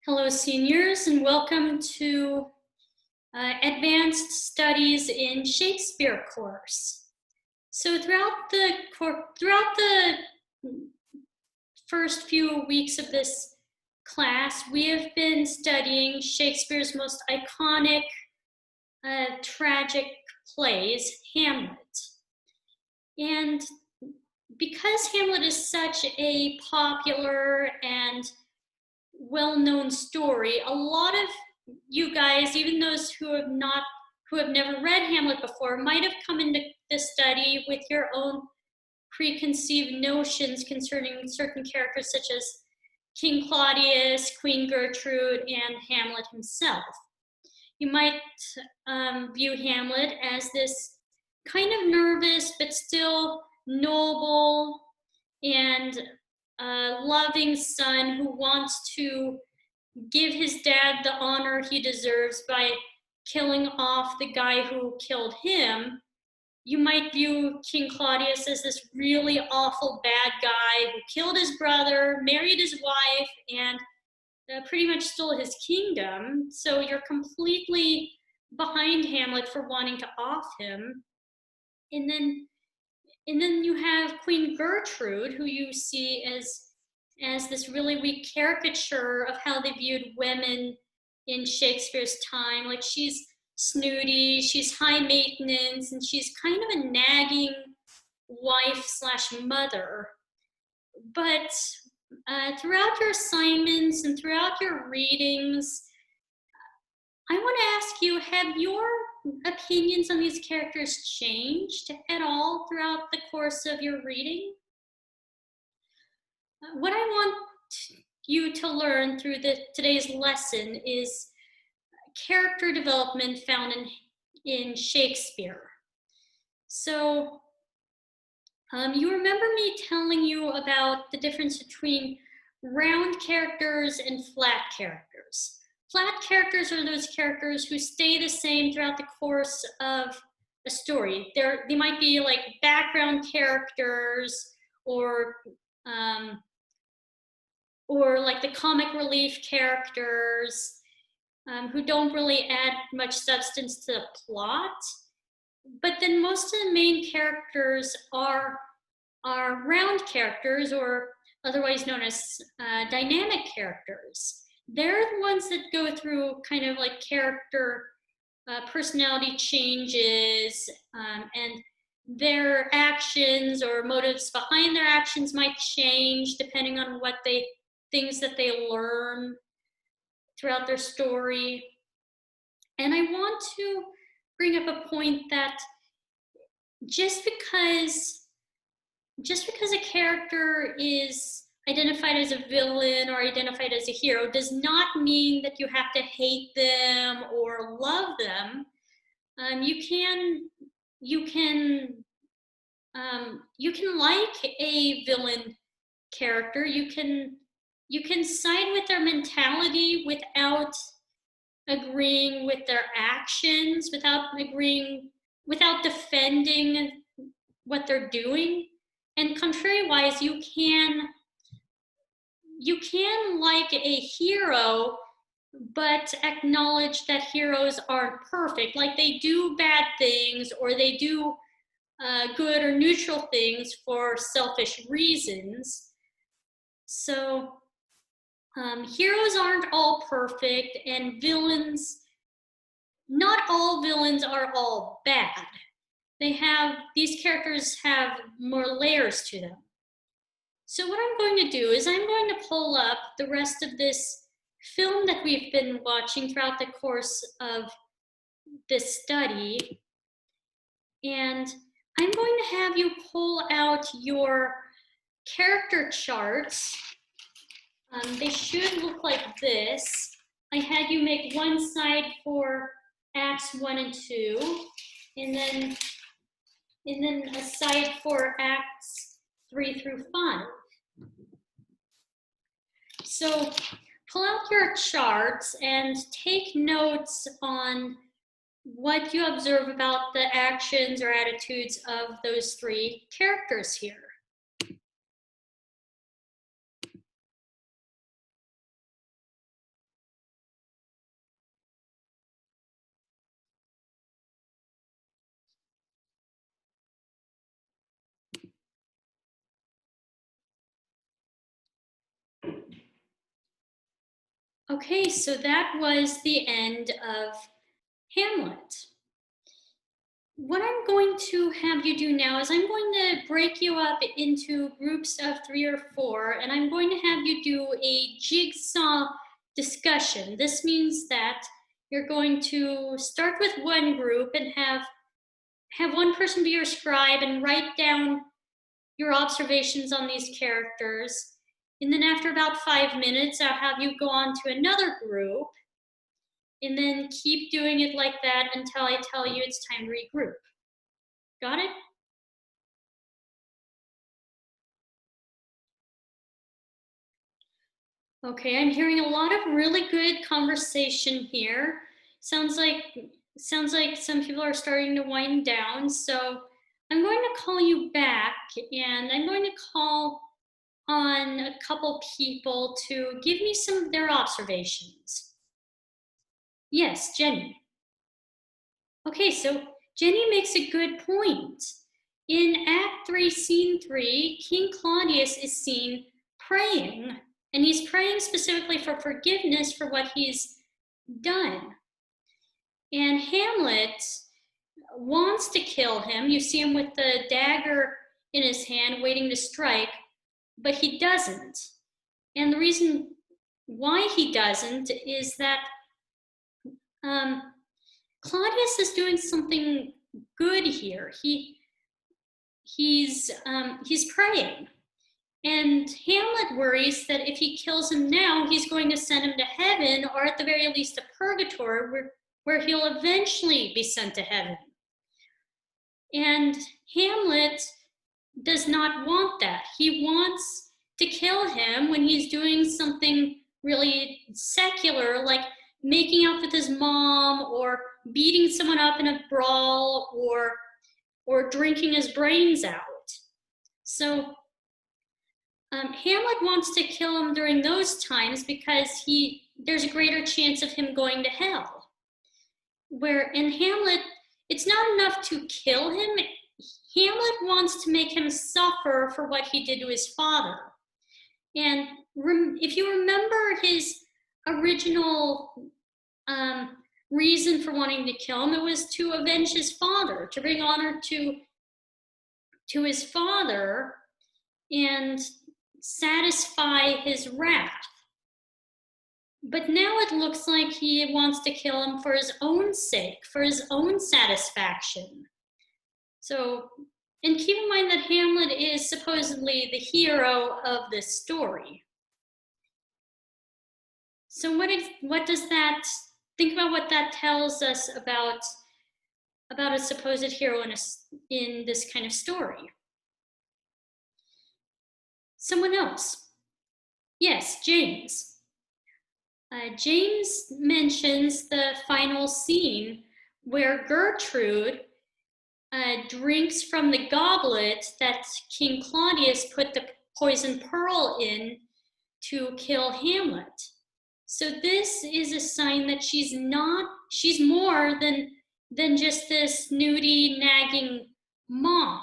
Hello, seniors, and welcome to Advanced Studies in Shakespeare course. So throughout the first few weeks of this class, we have been studying Shakespeare's most iconic tragic plays, Hamlet. And because Hamlet is such a popular and well-known story, a lot of you guys, even those who have never read Hamlet before, might have come into this study with your own preconceived notions concerning certain characters such as King Claudius, Queen Gertrude, and Hamlet himself. You might view Hamlet as this kind of nervous but still noble and loving son who wants to give his dad the honor he deserves by killing off the guy who killed him. You might view King Claudius as this really awful bad guy who killed his brother, married his wife, and pretty much stole his kingdom. So you're completely behind Hamlet for wanting to off him. And then you have Queen Gertrude, who you see as this really weak caricature of how they viewed women in Shakespeare's time. Like, she's snooty, she's high maintenance, and she's kind of a nagging wife/mother. But throughout your assignments and throughout your readings, I want to ask you, have your opinions on these characters changed at all throughout the course of your reading? What I want you to learn through today's lesson is character development found in Shakespeare. So you remember me telling you about the difference between round characters and flat characters. Flat characters are those characters who stay the same throughout the course of a story. They might be like background characters or like the comic relief characters who don't really add much substance to the plot. But then most of the main characters are round characters, or otherwise known as dynamic characters. They're the ones that go through kind of like character personality changes, and their actions or motives behind their actions might change depending on things that they learn throughout their story. And I want to bring up a point that just because a character is identified as a villain or identified as a hero does not mean that you have to hate them or love them. You can like a villain character. You can side with their mentality without agreeing with their actions, without defending what they're doing. And contrariwise, you can like a hero, but acknowledge that heroes aren't perfect. Like, they do bad things, or they do good or neutral things for selfish reasons. So heroes aren't all perfect, and not all villains are all bad. These characters have more layers to them. So what I'm going to do is I'm going to pull up the rest of this film that we've been watching throughout the course of this study, and I'm going to have you pull out your character charts. They should look like this. I had you make one side for Acts 1 and 2, and then a side for Acts 3 through 5. So pull out your charts and take notes on what you observe about the actions or attitudes of those three characters here. Okay, so that was the end of Hamlet. What I'm going to have you do now is I'm going to break you up into groups of 3 or 4, and I'm going to have you do a jigsaw discussion. This means that you're going to start with one group and have one person be your scribe and write down your observations on these characters. And then after about 5 minutes, I'll have you go on to another group and then keep doing it like that until I tell you it's time to regroup. Got it? Okay, I'm hearing a lot of really good conversation here. Sounds like some people are starting to wind down. So I'm going to call you back and I'm going to call on a couple people to give me some of their observations. Yes, Jenny. Okay, so Jenny makes a good point. In Act 3, Scene 3, King Claudius is seen praying, and he's praying specifically for forgiveness for what he's done. And Hamlet wants to kill him. You see him with the dagger in his hand, waiting to strike, but he doesn't. And the reason why he doesn't is that Claudius is doing something good here. He's praying, and Hamlet worries that if he kills him now, he's going to send him to heaven, or at the very least, to purgatory, where he'll eventually be sent to heaven. And Hamlet does not want that. He wants to kill him when he's doing something really secular, like making out with his mom or beating someone up in a brawl or drinking his brains out. So Hamlet wants to kill him during those times because there's a greater chance of him going to hell. Where in Hamlet, it's not enough to kill him. Hamlet wants to make him suffer for what he did to his father. And if you remember his original reason for wanting to kill him, it was to avenge his father, to bring honor to his father and satisfy his wrath. But now it looks like he wants to kill him for his own sake, for his own satisfaction. So, and keep in mind that Hamlet is supposedly the hero of this story. So what does that, think about what that tells us about a supposed hero in this kind of story. Someone else. Yes, James. James mentions the final scene where Gertrude drinks from the goblet that King Claudius put the poison pearl in to kill Hamlet. So this is a sign that she's more than just this snooty, nagging mom.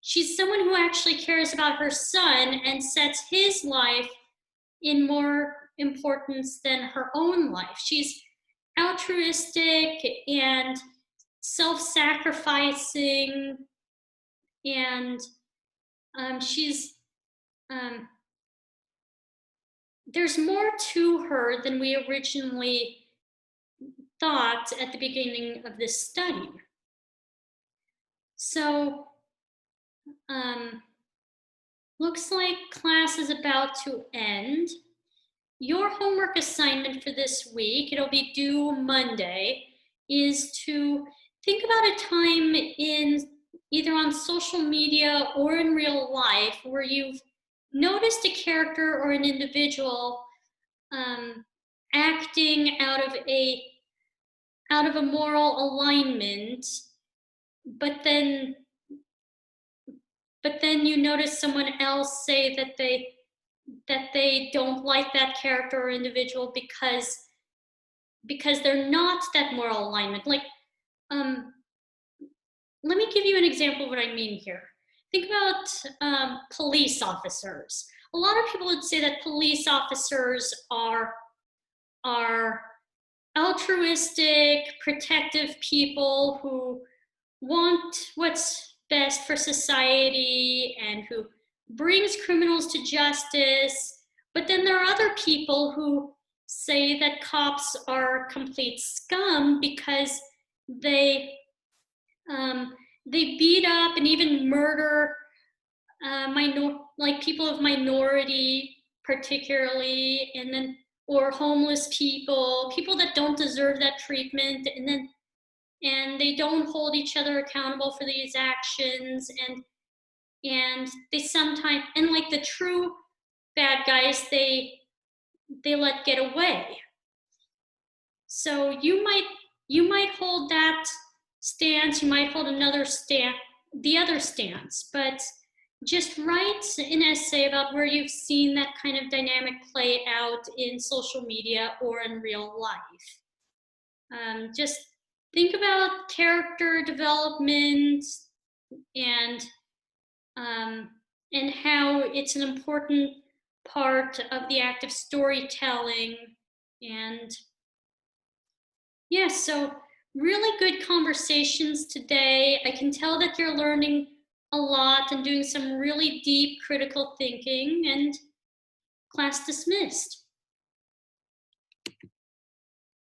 She's someone who actually cares about her son and sets his life in more importance than her own life. She's altruistic and self-sacrificing, and there's more to her than we originally thought at the beginning of this study. So, looks like class is about to end. Your homework assignment for this week, it'll be due Monday, is to think about a time in either on social media or in real life where you've noticed a character or an individual acting out of a moral alignment, but then you notice someone else say that they don't like that character or individual because they're not that moral alignment. Like, let me give you an example of what I mean here. Think about police officers. A lot of people would say that police officers are are altruistic, protective people who want what's best for society and who brings criminals to justice. But then there are other people who say that cops are complete scum because they they beat up and even murder like people of minority, particularly, and then or homeless people, people that don't deserve that treatment, and they don't hold each other accountable for these actions, and they sometimes, and like the true bad guys, they let get away. So you might hold that stance, you might hold another stance, the other stance, but just write an essay about where you've seen that kind of dynamic play out in social media or in real life. Just think about character development and how it's an important part of the act of storytelling. And yeah, so really good conversations today. I can tell that you're learning a lot and doing some really deep critical thinking, and class dismissed.